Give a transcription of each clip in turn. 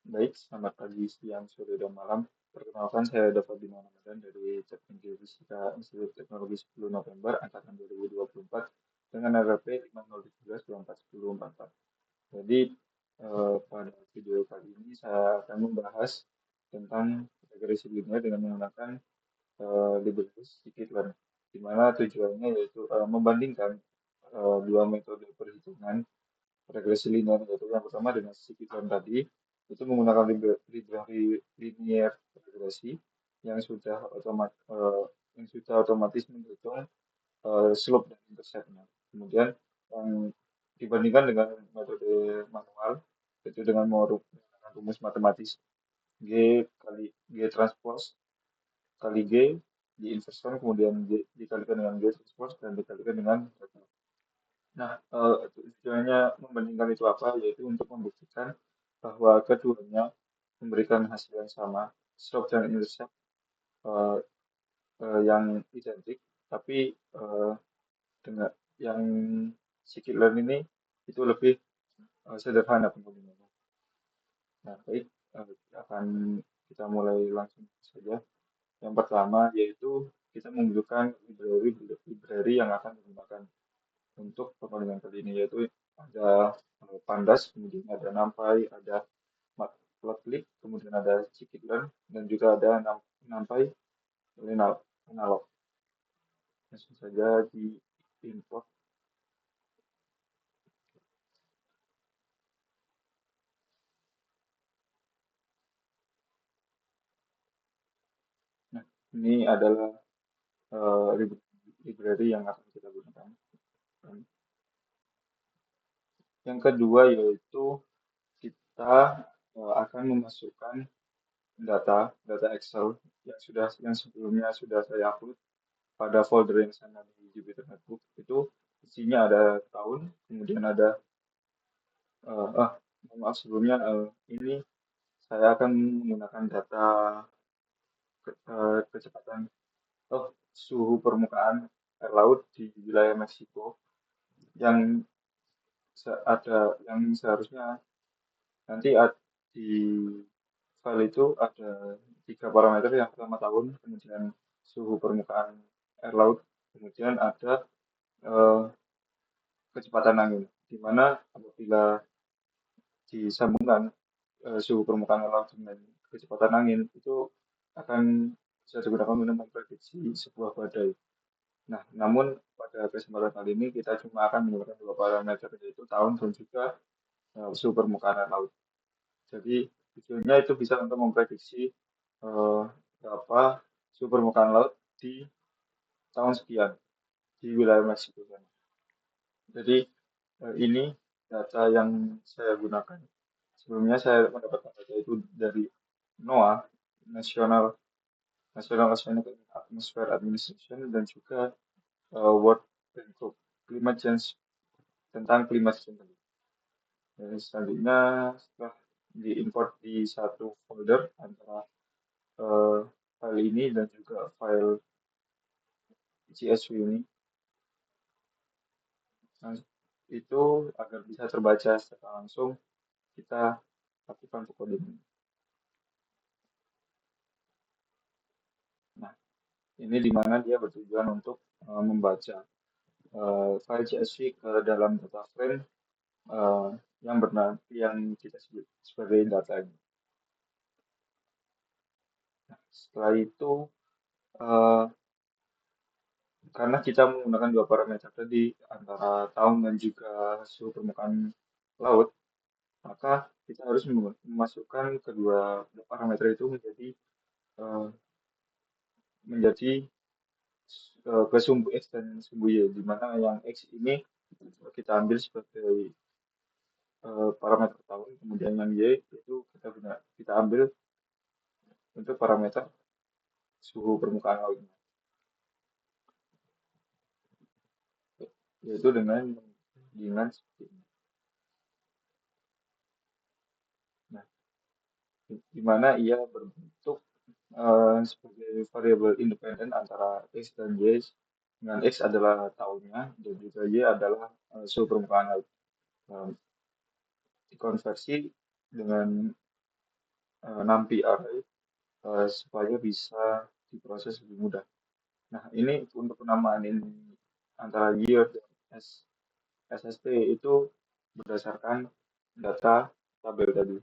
Baik, selamat pagi, siang, sore, dan malam. Perkenalkan, saya Dava Bima Ramadan dari Teknik Geofisika Institut Teknologi 10 November Angkatan 2024 dengan RP 5013-241044. Jadi, pada video kali ini saya akan membahas tentang regresi linear dengan menggunakan library scikit-learn, di mana tujuannya yaitu membandingkan dua metode perhitungan regresi linear, yaitu yang pertama dengan scikit-learn tadi itu menggunakan library linear regresi yang sudah otomatis menghitung slope dan intercept-nya. Kemudian yang dibandingkan dengan metode manual itu dengan menggunakan rumus matematis G kali G transpose kali G diinversion, kemudian dikalikan dengan G transpose dan dikalikan dengan data. Nah, tujuannya membandingkan itu apa? Yaitu untuk membuktikan bahwa keduanya memberikan hasil yang sama, slope dan intercept eh, yang identik, tapi dengan yang scikit-learn ini itu lebih sederhana penggunaannya. Nah, baik, akan kita mulai langsung saja. Yang pertama yaitu kita membutuhkan library yang akan digunakan untuk penggunaan kali ini, yaitu ada Pandas, kemudian ada NumPy, ada Matplotlib, kemudian ada scikit-learn, dan juga ada NumPy Analog. Langsung saja di import. Nah, ini adalah library yang akan kita gunakan. Yang kedua yaitu kita akan memasukkan data Excel yang sebelumnya sudah saya upload pada folder yang sana di Jupyter Notebook. Itu isinya ada tahun, kemudian ada eh ah maaf sebelumnya, ini saya akan menggunakan data kecepatan suhu permukaan air laut di wilayah Meksiko yang ada yang seharusnya nanti di file itu ada tiga parameter. Yang pertama tahun, kemudian suhu permukaan air laut, kemudian ada eh, kecepatan angin, di mana apabila disambungkan suhu permukaan air laut dengan kecepatan angin itu akan bisa digunakan untuk memprediksi sebuah badai. Nah, namun pada kesempatan kali ini kita cuma akan menggunakan dua parameter, yaitu tahun dan juga suhu permukaan air laut. Jadi tujuannya itu bisa untuk memprediksi eh, berapa suhu permukaan laut di tahun sekian di wilayah Meksiko sana. Jadi ini data yang saya gunakan. Sebelumnya saya mendapatkan data itu dari NOAA, National National Oceanic and Atmospheric Administration, dan juga World Bank Group Climate Change, tentang climate change. Dan selanjutnya setelah diimport di satu folder antara eh, file ini dan juga file CSV ini, nah, itu agar bisa terbaca secara langsung kita lakukan coding. Nah, ini di mana dia bertujuan untuk membaca file CSV ke dalam data frame eh, yang kita sebut sebagai data ini. Nah, setelah itu eh, karena kita menggunakan dua parameter tadi antara tahun dan juga suhu permukaan laut, maka kita harus memasukkan kedua parameter itu eh, menjadi ke sumbu X dan sumbu Y, di mana yang X ini kita ambil sebagai parameter tahun, kemudian yang Y itu kita ambil untuk parameter suhu permukaan lautnya, yaitu dengan seperti ini. Nah, di mana ia berbentuk sebagai variabel independen antara X dan Y, dengan X adalah tahunnya dan juga Y adalah suhu permukaan laut. Dikonversi dengan NumPy array supaya bisa diproses lebih mudah. Nah, ini untuk penamaan ini antara year dan SST itu berdasarkan data tabel tadi.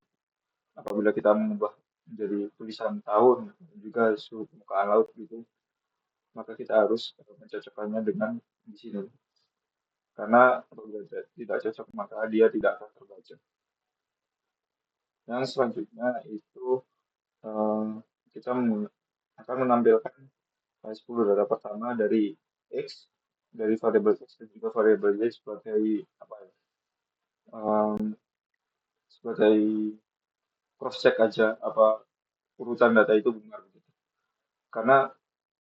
Apabila kita mengubah menjadi tulisan tahun dan juga suhu permukaan laut gitu, maka kita harus mencocokkannya dengan di sini. Karena apabila tidak cocok maka dia tidak akan terbaca. Yang selanjutnya itu eh, kita akan menampilkan 10 data pertama dari X, dari variabel X dan juga variabel Y sebagai apa ya, em, sebagai cross check aja apa urutan data itu benar gitu. Karena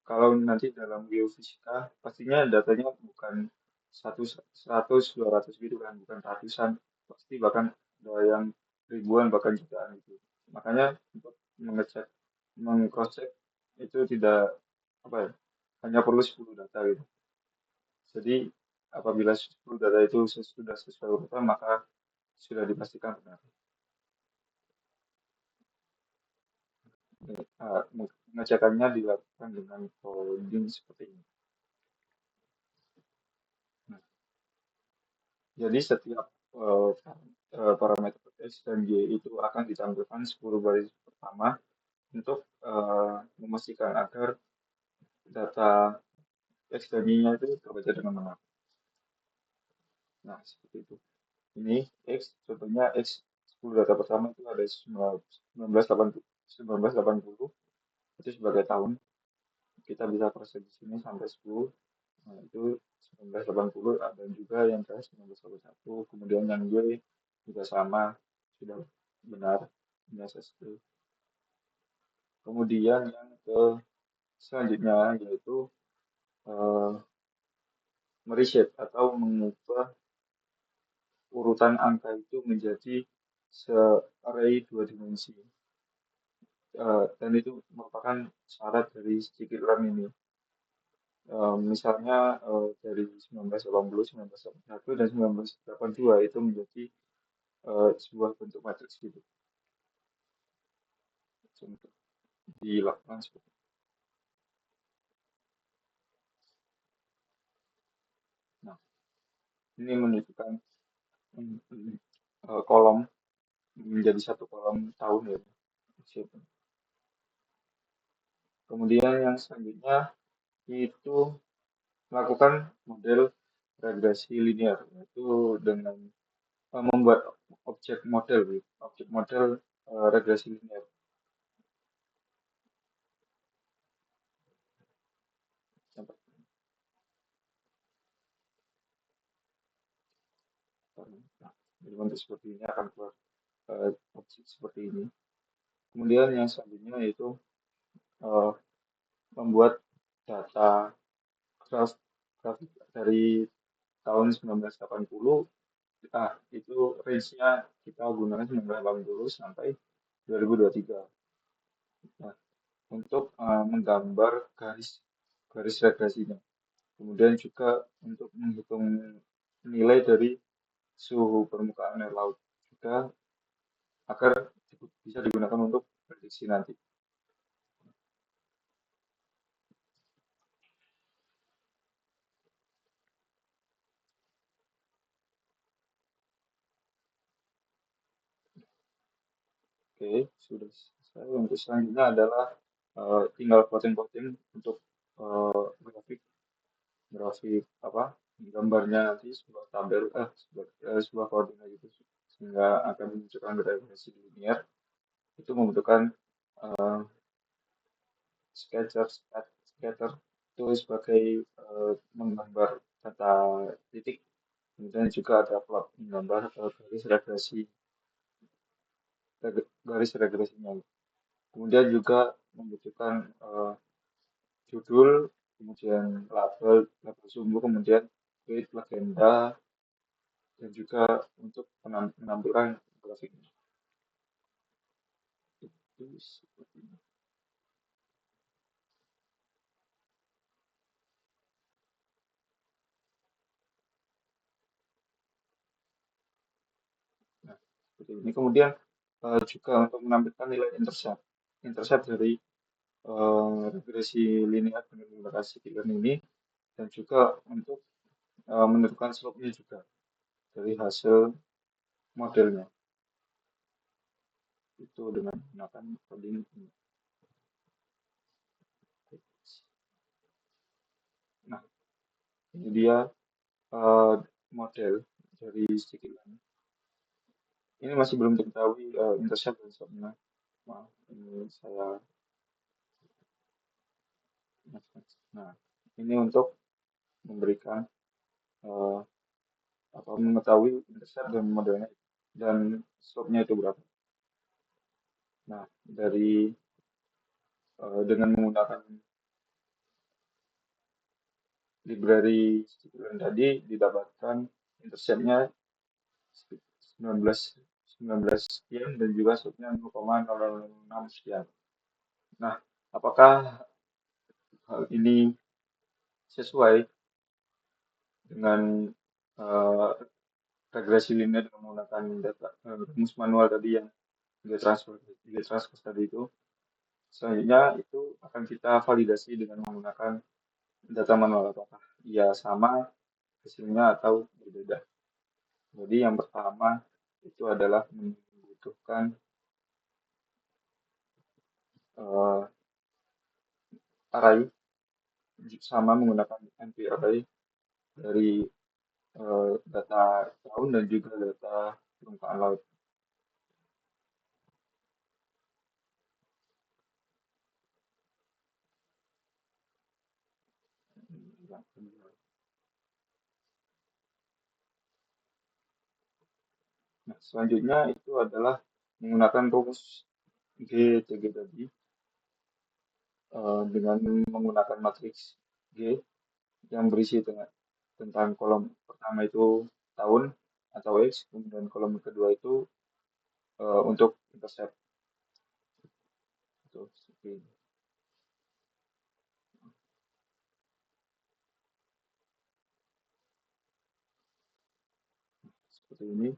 kalau nanti dalam geofisika pastinya datanya bukan 100, 200 gitu kan, bukan ratusan, pasti bahkan ada yang ribuan bahkan jutaan gitu. Makanya untuk mengecek, mengcross check itu tidak apa ya, hanya perlu 10 data gitu. Jadi apabila 10 data itu sudah sesuai urutan maka sudah dipastikan benar. Pengecekannya dilakukan dengan coding seperti ini. Nah, jadi setiap eh, parameter X dan Y itu akan ditampilkan 10 baris pertama untuk memastikan agar data X dan Y-nya itu terbaca dengan benar. Nah, seperti itu. Ini X, contohnya X 10 data pertama itu ada 1980, itu sebagai tahun. Kita bisa proses di sini sampai 10. Nah, itu 1980 dan juga yang ke 1981. Kemudian yang Y juga sama, sudah benar, ini SST. Kemudian yang ke selanjutnya yaitu eh, mereshape atau mengubah urutan angka itu menjadi se-array dua dimensi. Dan itu merupakan syarat dari scikit-learn ini. Misalnya dari 1980, 1981, dan 1982 itu menjadi sebuah bentuk matriks gitu untuk dilakukan seperti itu. Nah, ini menunjukkan kolom menjadi satu kolom tahun ya. Kemudian yang selanjutnya itu melakukan model regresi linear, yaitu dengan membuat objek model, gitu. Objek model regresi linear. Nah, jadi bentuk seperti ini akan keluar objek seperti ini. Kemudian yang selanjutnya yaitu eh, membuat data graf grafik dari tahun 1980, itu range-nya kita gunakan 1980 sampai 2023. Nah, untuk menggambar garis garis regresinya. Kemudian juga untuk menghitung nilai dari suhu permukaan air laut juga agar bisa digunakan untuk prediksi nanti. Oke, sudah selesai. Untuk selanjutnya adalah tinggal voting-voting untuk grafik grafik apa gambarnya nanti sebuah tabel sebuah koordinat gitu sehingga akan menunjukkan referensi linear itu membutuhkan eh, scatter itu sebagai menggambar data titik, kemudian juga ada plot menggambar garis regresinya, kemudian juga membutuhkan judul, kemudian label sumbu, kemudian tweet legenda, dan juga untuk menampilkan grafiknya. Itu seperti ini. Nah, seperti ini. Kemudian juga untuk menampilkan nilai intercept. Intercept dari regresi linear dengan menggunakan scikit-learn ini dan juga untuk menentukan slope-nya juga dari hasil modelnya itu dengan menggunakan coding ini. Nah, ini dia eh, model dari scikit-learn. Ini masih belum diketahui intercept dan slope-nya. Maaf, ini saya. Nah, ini untuk memberikan eh, apa mengetahui intercept dan modelnya dan slope-nya itu berapa. Nah, dari dengan menggunakan library Scikit-learn tadi didapatkan intercept-nya 19 19 sekian dan juga slope-nya 0,006 sekian. Nah, apakah hal ini sesuai dengan eh, regresi linear dengan menggunakan data rumus manual tadi yang G-transpose tadi itu? Selanjutnya itu akan kita validasi dengan menggunakan data manual apakah ia sama hasilnya atau berbeda. Jadi yang pertama itu adalah membutuhkan uh, array sama menggunakan NP array dari data tahun dan juga data permukaan laut. Nah, selanjutnya itu adalah menggunakan rumus GTG tadi dengan menggunakan matriks G yang berisi tentang kolom pertama itu tahun atau X, kemudian kolom kedua itu untuk intercept. Itu seperti ini.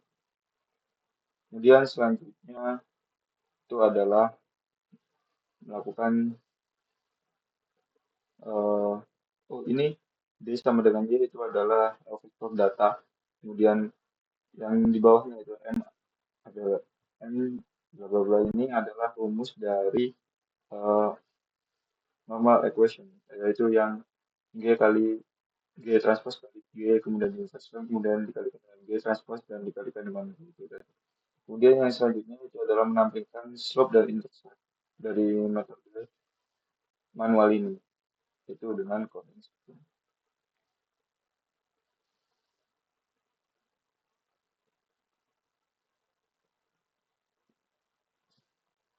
Kemudian selanjutnya itu adalah melakukan eh, oh ini D sama dengan Y itu adalah vektor data. Kemudian yang di bawahnya itu M ada M bla bla bla ini adalah rumus dari eh, normal equation yaitu yang G kali G transpose kali G kemudian G transpose kemudian dikalikan dengan G transpose dan dikalikan dengan G itu tadi. Kemudian yang selanjutnya itu adalah menampilkan slope dan intercept dari metode manual ini itu dengan coding.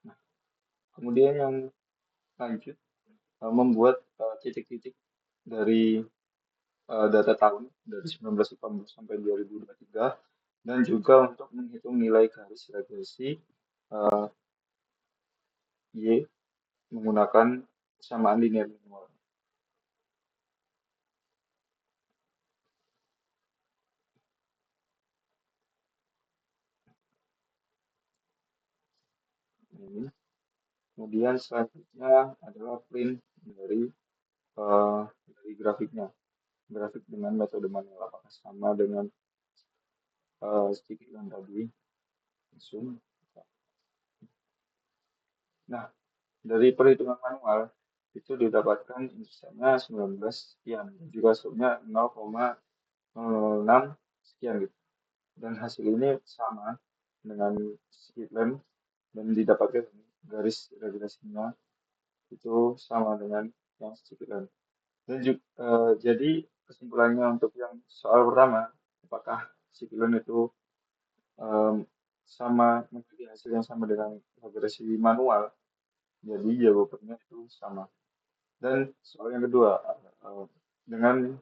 Nah, kemudian yang lanjut membuat titik-titik dari data tahun dari 1980 sampai 2023 dan juga untuk menghitung nilai garis regresi uh, Y menggunakan persamaan linear minimal. Ini. Kemudian selanjutnya adalah print dari dari grafiknya. Grafik dengan metode manual apakah sama dengan sedikit yang tadi zoom. Nah, dari perhitungan manual itu didapatkan interceptnya 19 sekian, juga subnya 0,06 sekian gitu. Dan hasil ini sama dengan Skitlen dan didapatkan garis regresinya itu sama dengan yang Skitlen. Dan juga, jadi kesimpulannya untuk yang soal pertama, apakah Skitlen itu em, sama memiliki hasil yang sama dengan regresi manual? Jadi jawabannya itu sama. Dan soal yang kedua, eh, dengan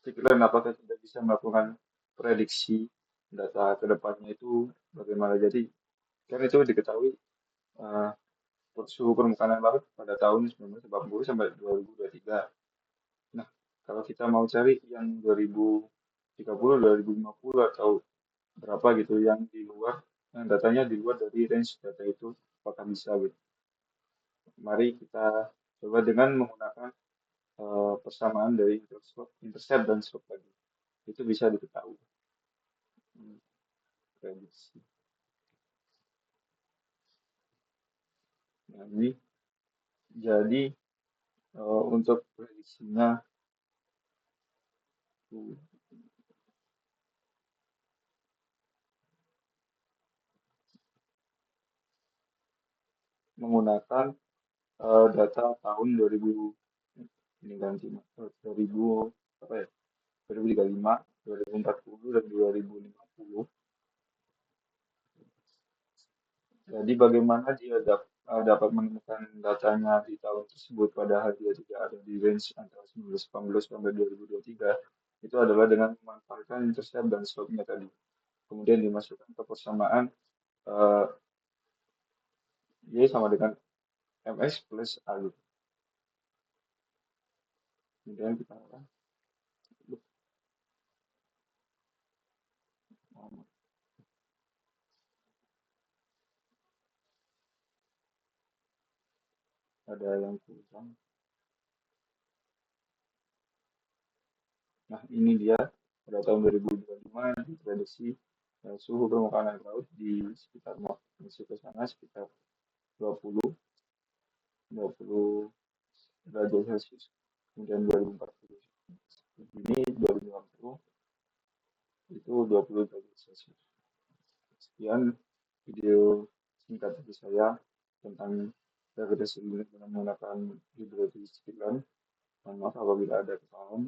pikiran apakah kita bisa melakukan prediksi data ke depannya itu bagaimana? Jadi kan itu diketahui eh, suhu permukaan laut pada tahun 1980 sampai 2023. Nah, kalau kita mau cari yang 2030, 2050 atau berapa gitu yang di luar yang datanya di luar dari range data itu, apakah bisa gitu. Mari kita coba dengan menggunakan persamaan dari intercept dan slope tadi. Itu bisa diketahui. Hmm, prediksi. Nah, ini jadi untuk prediksinya uh, menggunakan data tahun 2000 ini ganti 2000 apa ya 2035, 2040 dan 2050. Jadi bagaimana dia dapat menemukan datanya di tahun tersebut padahal dia tidak ada di range antara 1980 sampai 2023 itu adalah dengan memanfaatkan intercept dan slope-nya tadi. Kemudian dimasukkan ke persamaan eh, Y sama dengan MX plus A gitu. Kemudian kita ada yang kurang. Nah, ini dia pada tahun 2025 diprediksi suhu permukaan air laut di sekitar Meksiko sana sekitar 20 20 derajat Celcius. Kemudian 2040 ini 2050 itu 20 derajat Celcius. Sekian video singkat dari saya tentang gravitasi unit dengan menggunakan hidrostatik. Mohon maaf apabila ada kesalahan.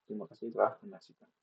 Terima kasih telah menyaksikan.